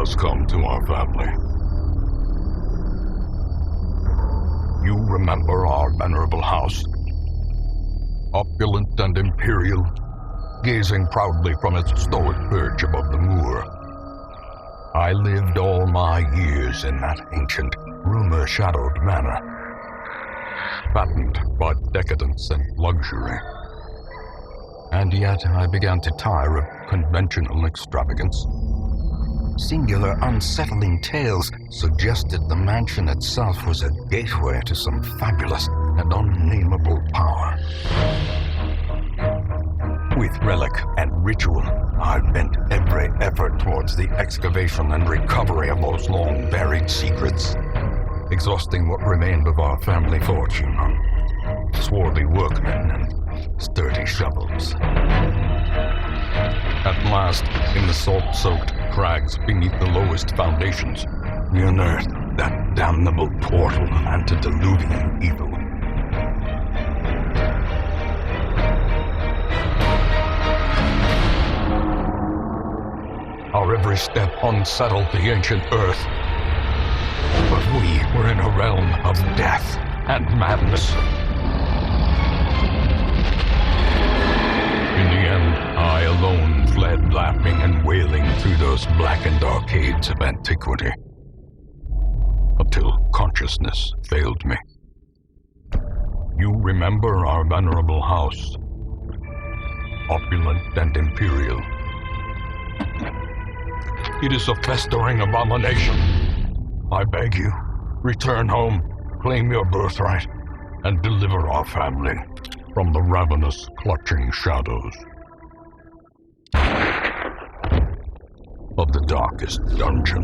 has come to our family. You remember our venerable house? Opulent and imperial, gazing proudly from its stoic perch above the moor. I lived all my years in that ancient, rumor-shadowed manor, fattened by decadence and luxury. And yet I began to tire of conventional extravagance. Singular, unsettling tales suggested the mansion itself was a gateway to some fabulous and unnameable power. With relic and ritual, I've bent every effort towards the excavation and recovery of those long-buried secrets, exhausting what remained of our family fortune on swarthy workmen and sturdy shovels. At last, in the salt-soaked crags beneath the lowest foundations, we unearthed that damnable portal of antediluvian evil. Our every step unsettled the ancient earth, but we were in a realm of death and madness. In the end, I alone fled laughing and wailing through those blackened arcades of antiquity, until consciousness failed me. You remember our venerable house, opulent and imperial. It is a festering abomination. I beg you, return home, claim your birthright, and deliver our family from the ravenous, clutching shadows of the darkest dungeon.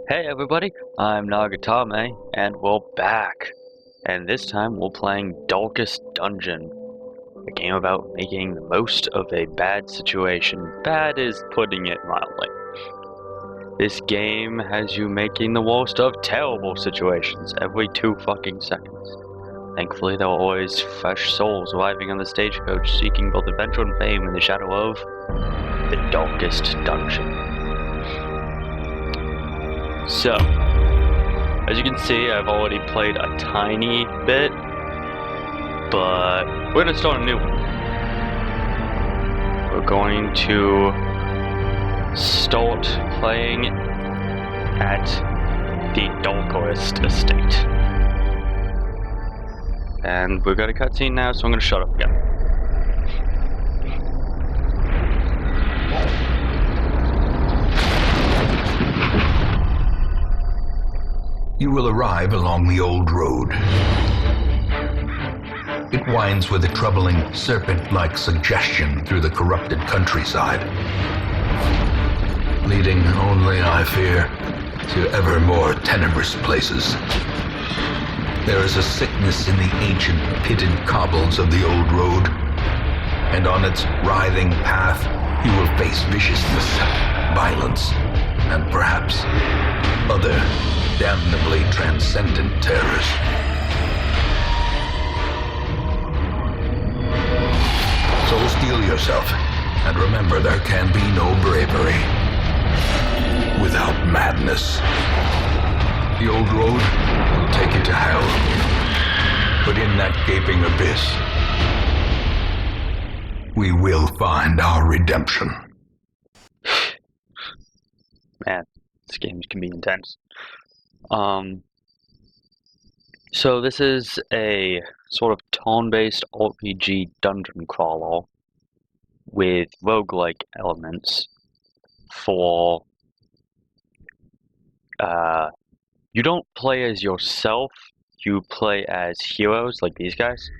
Hey everybody, I'm Nagatame, and we're back. And this time we're playing Darkest Dungeon. A game about making the most of a bad situation. Bad is putting it mildly. This game has you making the worst of terrible situations every 2 fucking seconds. Thankfully, there are always fresh souls arriving on the stagecoach seeking both adventure and fame in the shadow of the Darkest Dungeon. So, as you can see, I've already played a tiny bit, but we're going to start a new one. We're going to start playing at the Darkest Estate. And we've got a cutscene now, so I'm going to shut up again. You will arrive along the old road. It winds with a troubling, serpent-like suggestion through the corrupted countryside, leading only, I fear, to ever more tenebrous places. There is a sickness in the ancient, pitted cobbles of the old road, and on its writhing path you will face viciousness, violence, and perhaps other damnably transcendent terrors. So steel yourself, and remember there can be no bravery without madness. The old road will take you to hell, but in that gaping abyss, we will find our redemption. Man, this game can be intense. So this is a sort of turn-based RPG dungeon crawler with roguelike elements for you don't play as yourself, you play as heroes like these guys,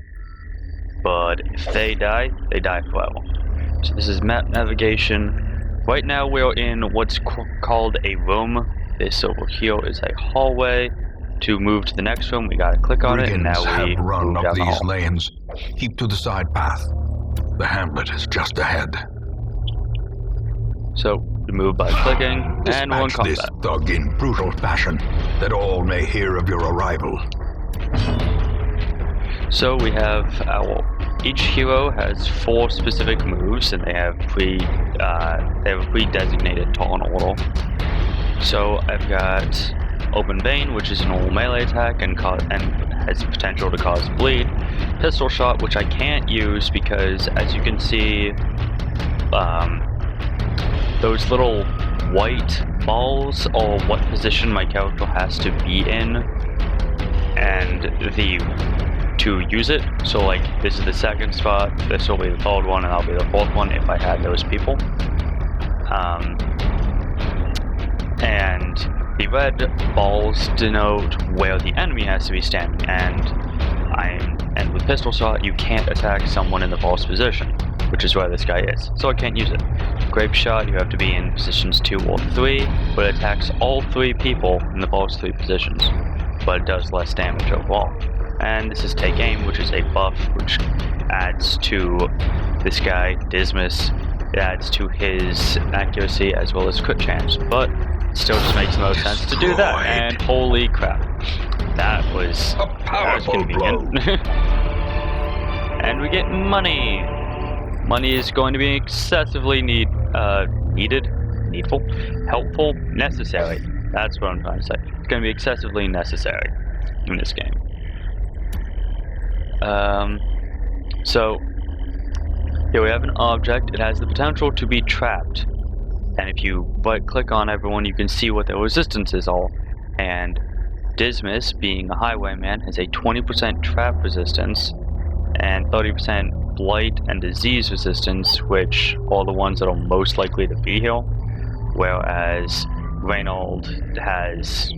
but if they die forever. So this is map navigation. Right now we're in what's called a room. This over here is a hallway. To move to the next room, we gotta click on it, and now we have run move up down the these hall. lanes. Keep to the side path. The hamlet is just ahead. So we move by clicking, and we're in Dispatch this combat. thug in brutal fashion, that all may hear of your arrival. So we have our each hero has 4 specific moves, and they have pre-designated turn order. So I've got Open Vein, which is a normal melee attack and has potential to cause bleed. Pistol Shot, which I can't use because, as you can see, those little white balls are what position my character has to be in, and to use it. So like, this is the second spot, this will be the 3rd one, and I'll be the 4th one if I had those people. And the red balls denote where the enemy has to be standing, and with Pistol Shot, you can't attack someone in the false position, which is where this guy is, so I can't use it. Grape Shot, you have to be in positions 2 or 3, but it attacks all 3 people in the false 3 positions, but it does less damage overall. And this is Take Aim, which is a buff which adds to this guy, Dismas. It adds to his accuracy as well as crit chance, but it still just makes no sense to do that. And holy crap, that was convenient. And we get money. Money is going to be excessively needful, helpful, necessary. That's what I'm trying to say. It's going to be excessively necessary in this game. So here we have an object. It has the potential to be trapped, and if you right-click on everyone, you can see what their resistances are. And Dismas, being a highwayman, has a 20% trap resistance and 30% blight and disease resistance, which are the ones that are most likely to be here, whereas Reynold has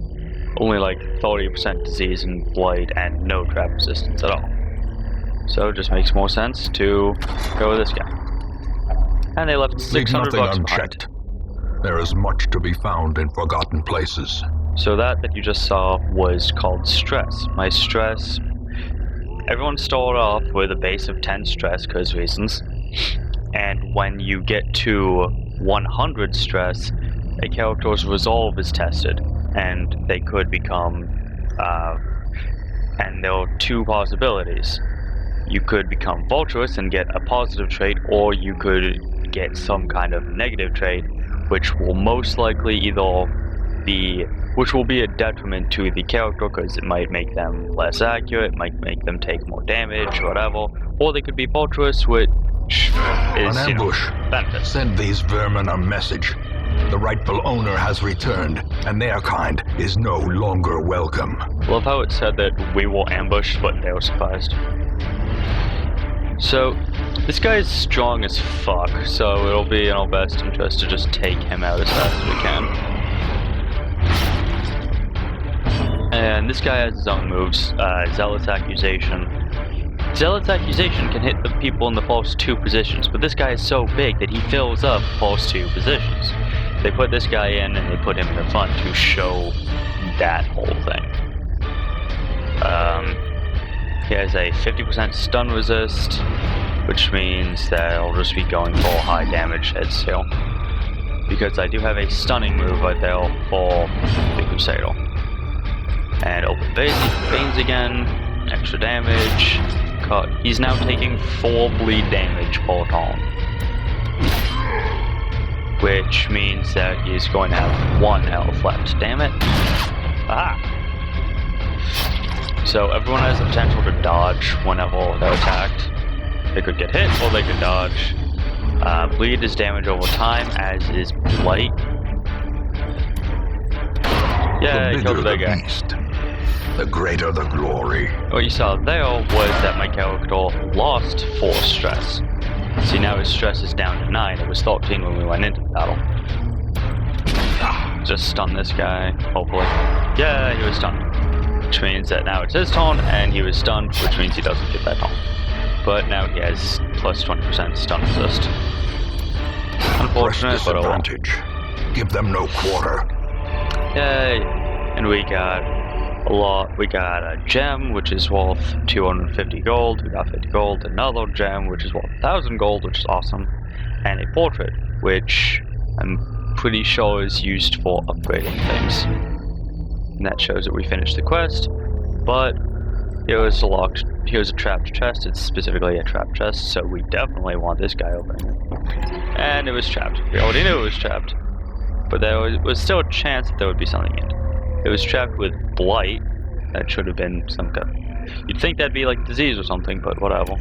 only like 30% disease and blight and no trap resistance at all. So it just makes more sense to go with this guy. And they left $600 unchecked. Behind. There is much to be found in forgotten places. So that you just saw was called stress. My stress, everyone started off with a base of 10 stress because reasons. And when you get to 100 stress, a character's resolve is tested, and they could become, and there are 2 possibilities. You could become virtuous and get a positive trait, or you could get some kind of negative trait, which will most likely which will be a detriment to the character because it might make them less accurate, might make them take more damage, whatever. Or they could be virtuous, which is, an ambush. Benefit. Send these vermin a message. The rightful owner has returned, and their kind is no longer welcome. Love how it said that we will ambush, but they were surprised. So, this guy is strong as fuck, so it'll be in our best interest to just take him out as fast as we can. And this guy has his own moves. Zealot's Accusation. Zealot's Accusation can hit the people in the false 2 positions, but this guy is so big that he fills up false 2 positions. They put this guy in, and they put him in the front to show that whole thing. He has a 50% stun resist, which means that I'll just be going for high damage head steal. Because I do have a stunning move right there for the Crusader. And open veins again, extra damage. He's now taking 4 bleed damage per turn, which means that he's going to have 1 health left. Damn it. Ah! So everyone has the potential to dodge whenever they're attacked. They could get hit or they could dodge. Bleed is damage over time, as is blight. Yeah, the killed the big guy. Beast, the greater the glory. What you saw there was that my character lost 4 stress. See, now his stress is down to 9. It was 13 when we went into the battle. Just stun this guy, hopefully. Yeah, he was stunned. Which means that now it's his turn, and he was stunned, which means he doesn't get that turn. But now he has plus 20% stun resist. Unfortunate, but advantage. Give them no quarter. Yay! And we got a lot. We got a gem, which is worth 250 gold. We got 50 gold. Another gem, which is worth 1,000 gold, which is awesome. And a portrait, which I'm pretty sure is used for upgrading things. And that shows that we finished the quest. But it was a locked here's a trapped chest. It's specifically a trapped chest, so we definitely want this guy opening it. And it was trapped. We already knew it was trapped. But there was still a chance that there would be something in it. It was trapped with blight. That should have been some kind of... You'd think that'd be like disease or something, but whatever.